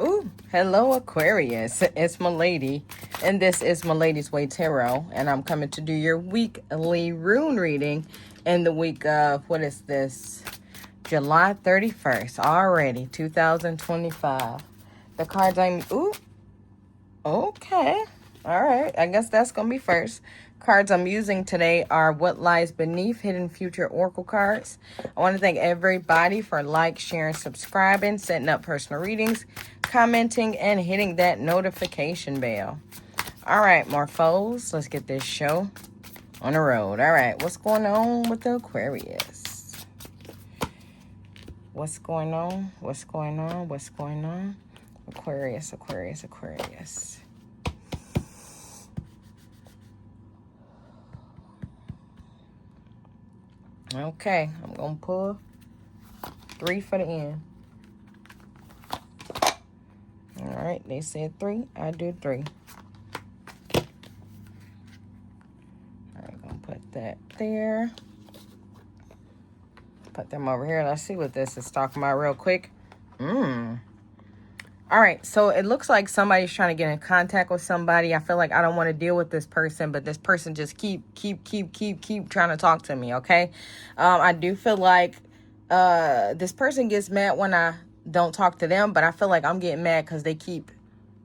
Ooh, hello Aquarius. It's Milady, and this is Milady's Way Tarot, and I'm coming to do your weekly rune reading in the week of, what is this? July 31st, already, 2025. The cards ooh, okay. All right, I guess that's going to be first. Cards I'm using today are What Lies Beneath Hidden Future Oracle cards. I want to thank everybody for sharing, subscribing, setting up personal readings, commenting, and hitting that notification bell. All right, Morphos, let's get this show on the road. All right, what's going on with the Aquarius? What's going on? What's going on? What's going on? Aquarius, Aquarius, Aquarius. Okay, I'm going to pull 3 for the end. All right, they said 3. I do 3. All right, going to put that there. Put them over here. Let's see what this is talking about real quick. All right, so it looks like somebody's trying to get in contact with somebody. I feel like I don't want to deal with this person, but this person just keep trying to talk to me, okay? I do feel like this person gets mad when I don't talk to them, but I feel like I'm getting mad because they keep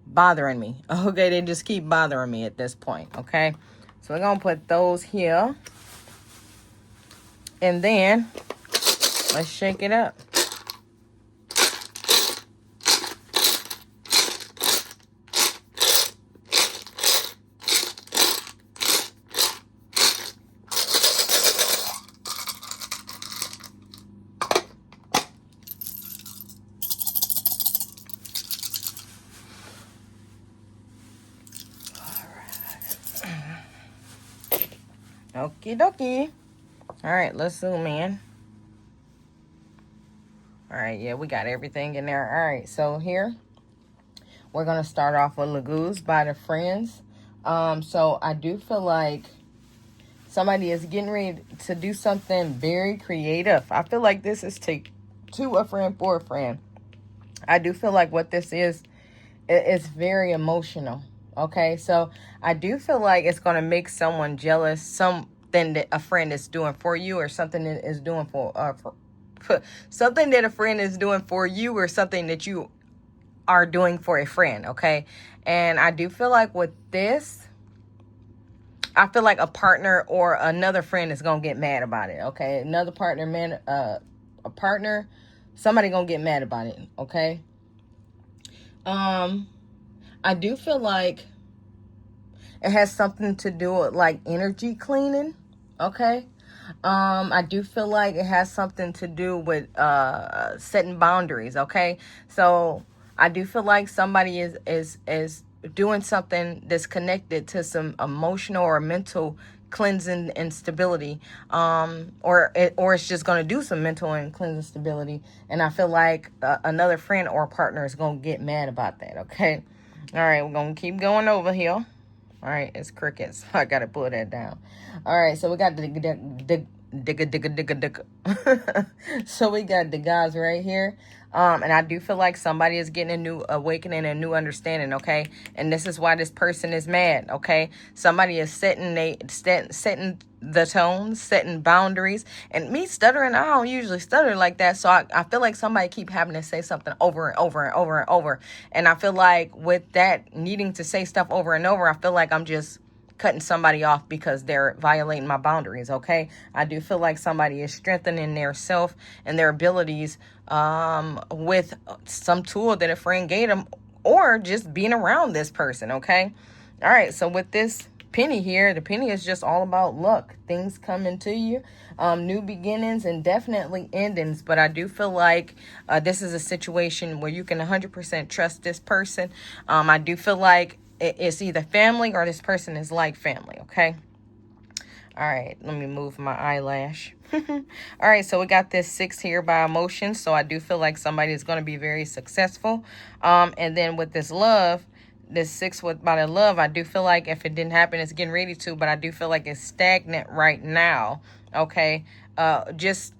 bothering me, okay? They just keep bothering me at this point, okay? So we're going to put those here. And then let's shake it up. Okie dokie. All right, let's zoom in. All right, yeah, we got everything in there. All right, so here we're going to start off with Lagoos by the Friends. So I do feel like somebody is getting ready to do something very creative. I feel like this is to a friend for a friend. I do feel like what this is, it's very emotional. Okay, so I do feel like it's going to make someone jealous, something that a friend is doing for you, or something that is doing for something that a friend is doing for you, or something that you are doing for a friend, okay? And I do feel like with this, I feel like a partner or another friend is going to get mad about it, okay? Another partner, a partner, somebody going to get mad about it, okay? I do feel like it has something to do with like energy cleaning, okay? I do feel like it has something to do with setting boundaries, okay? So I do feel like somebody is doing something that's connected to some emotional or mental cleansing and stability, or it's just going to do some mental and cleansing stability. And I feel like another friend or partner is going to get mad about that, okay? All right, we're going to keep going over here. All right, it's crickets. So I got to pull that down. All right, so we got the so we got the guys right here. And I do feel like somebody is getting a new awakening, a new understanding, okay? And this is why this person is mad, okay? Somebody is setting the tone, setting boundaries. And me stuttering, I don't usually stutter like that. So I feel like somebody keep having to say something over and over and over and over. And I feel like with that needing to say stuff over and over, I feel like I'm just cutting somebody off because they're violating my boundaries, okay? I do feel like somebody is strengthening their self and their abilities with some tool that a friend gave them, or just being around this person, okay? All right, so with this penny here, the penny is just all about luck, things coming to you, new beginnings, and definitely endings. But I do feel like this is a situation where you can 100% trust this person. I do feel like it's either family or this person is like family, okay? All right, let me move my eyelash. All right, so we got this 6 here by emotion. So I do feel like somebody is going to be very successful. And then with this love, this 6 by the love, I do feel like if it didn't happen, it's getting ready to, but I do feel like it's stagnant right now, okay? Just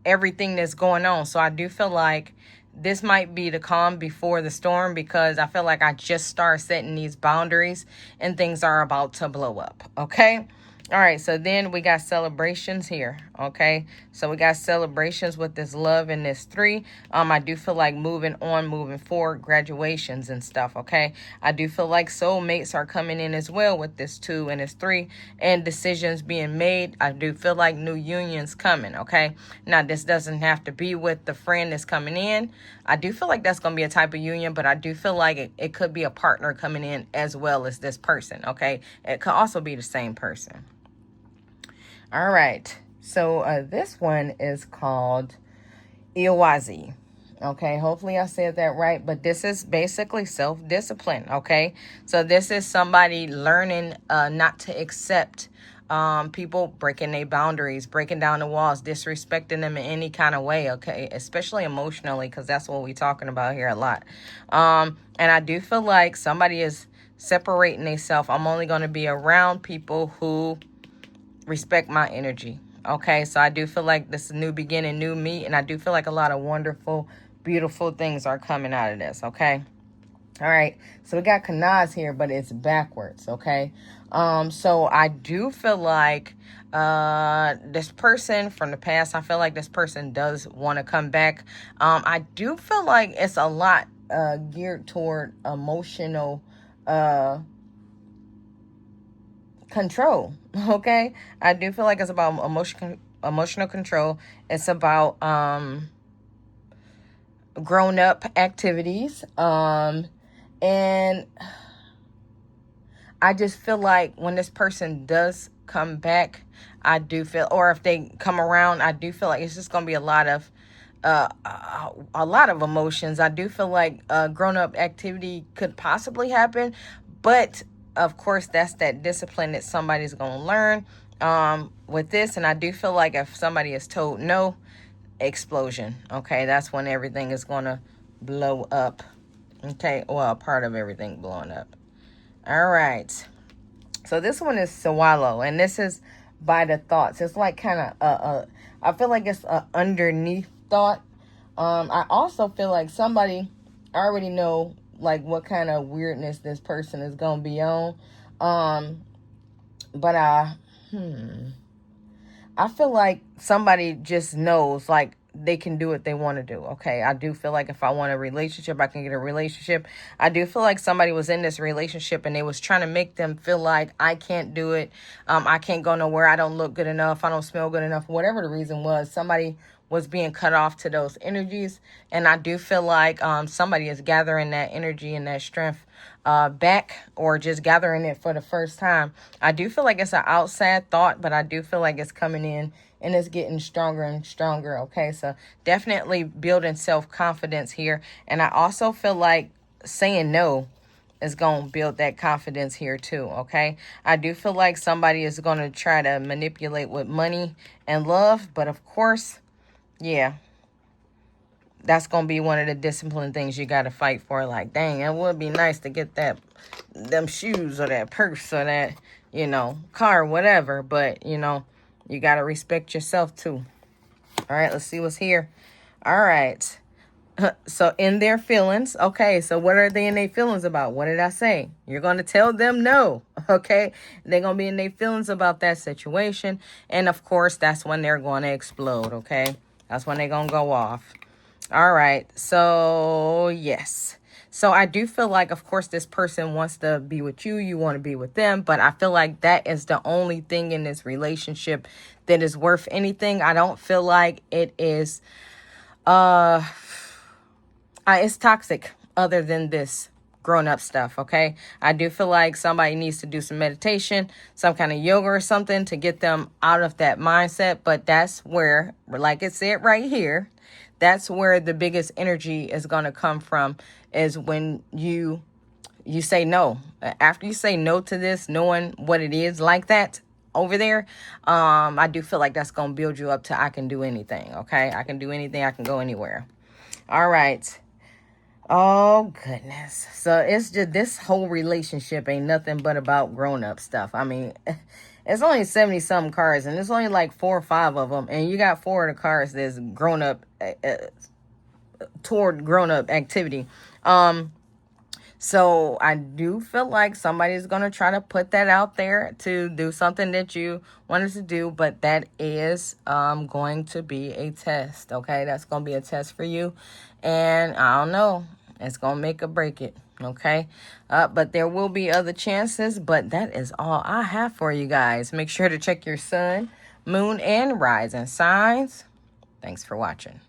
everything that's going on. So I do feel like this might be the calm before the storm, because I feel like I just started setting these boundaries and things are about to blow up. Okay. All right, so then we got celebrations here, okay? So we got celebrations with this love and this 3. I do feel like moving on, moving forward, graduations and stuff, okay? I do feel like soulmates are coming in as well with this 2 and this 3, and decisions being made. I do feel like new unions coming, okay? Now, this doesn't have to be with the friend that's coming in. I do feel like that's going to be a type of union, but I do feel like it could be a partner coming in as well as this person, okay? It could also be the same person. All right, so this one is called Iwazi. Okay, hopefully I said that right, but this is basically self-discipline, okay? So this is somebody learning not to accept people breaking their boundaries, breaking down the walls, disrespecting them in any kind of way, okay? Especially emotionally, because that's what we're talking about here a lot. And I do feel like somebody is separating themselves. I'm only going to be around people who respect my energy. Okay, so I do feel like this is a new beginning, new me, and I do feel like a lot of wonderful, beautiful things are coming out of this. Okay. All right, so we got Kanaz here, but it's backwards. Okay. So I do feel like this person from the past, I feel like this person does want to come back. I do feel like it's a lot geared toward emotional control. Okay, I do feel like it's about emotional control. It's about grown-up activities, and I just feel like when this person does come back, I do feel, or if they come around, I do feel like it's just gonna be a lot of emotions. I do feel like grown-up activity could possibly happen, but of course, that's that discipline that somebody's going to learn with this. And I do feel like if somebody is told no, explosion. Okay, that's when everything is going to blow up. Okay, well, part of everything blowing up. All right. So this one is swallow, and this is by the thoughts. It's like kind of, I feel like it's a underneath thought. I also feel like somebody already know like what kind of weirdness this person is gonna be on, but I feel like somebody just knows like they can do what they want to do. Okay, I do feel like if I want a relationship, I can get a relationship. I do feel like somebody was in this relationship and they was trying to make them feel like I can't do it, I can't go nowhere, I don't look good enough, I don't smell good enough, whatever the reason was. Somebody was being cut off to those energies, and I do feel like somebody is gathering that energy and that strength back, or just gathering it for the first time. I do feel like it's an outside thought, but I do feel like it's coming in and it's getting stronger and stronger. Okay, so definitely building self-confidence here, and I also feel like saying no is going to build that confidence here too. Okay, I do feel like somebody is going to try to manipulate with money and love, but of course, yeah, that's going to be one of the discipline things you got to fight for. Like, dang, it would be nice to get them shoes or that purse or that, car, whatever. But, you got to respect yourself too. All right, let's see what's here. All right. So in their feelings. Okay, so what are they in their feelings about? What did I say? You're going to tell them no. Okay, they're going to be in their feelings about that situation. And of course, that's when they're going to explode. Okay, that's when they're going to go off. All right, so yes. So I do feel like, of course, this person wants to be with you. You want to be with them. But I feel like that is the only thing in this relationship that is worth anything. I don't feel like it is, it's toxic other than this grown-up stuff, okay? I do feel like somebody needs to do some meditation, some kind of yoga or something to get them out of that mindset. But that's where, like it said right here, that's where the biggest energy is going to come from, is when you say no. After you say no to this, knowing what it is like that over there, I do feel like that's going to build you up to I can do anything, okay? I can do anything. I can go anywhere. All right. Oh, goodness. So it's just, this whole relationship ain't nothing but about grown-up stuff. I mean, it's only 70-something cards, and there's only like 4 or 5 of them, and you got 4 of the cards that's grown-up toward grown-up activity. So I do feel like somebody's going to try to put that out there to do something that you wanted to do, but that is going to be a test, okay? That's going to be a test for you, and I don't know. It's going to make or break it, okay? But there will be other chances, but that is all I have for you guys. Make sure to check your sun, moon, and rising signs. Thanks for watching.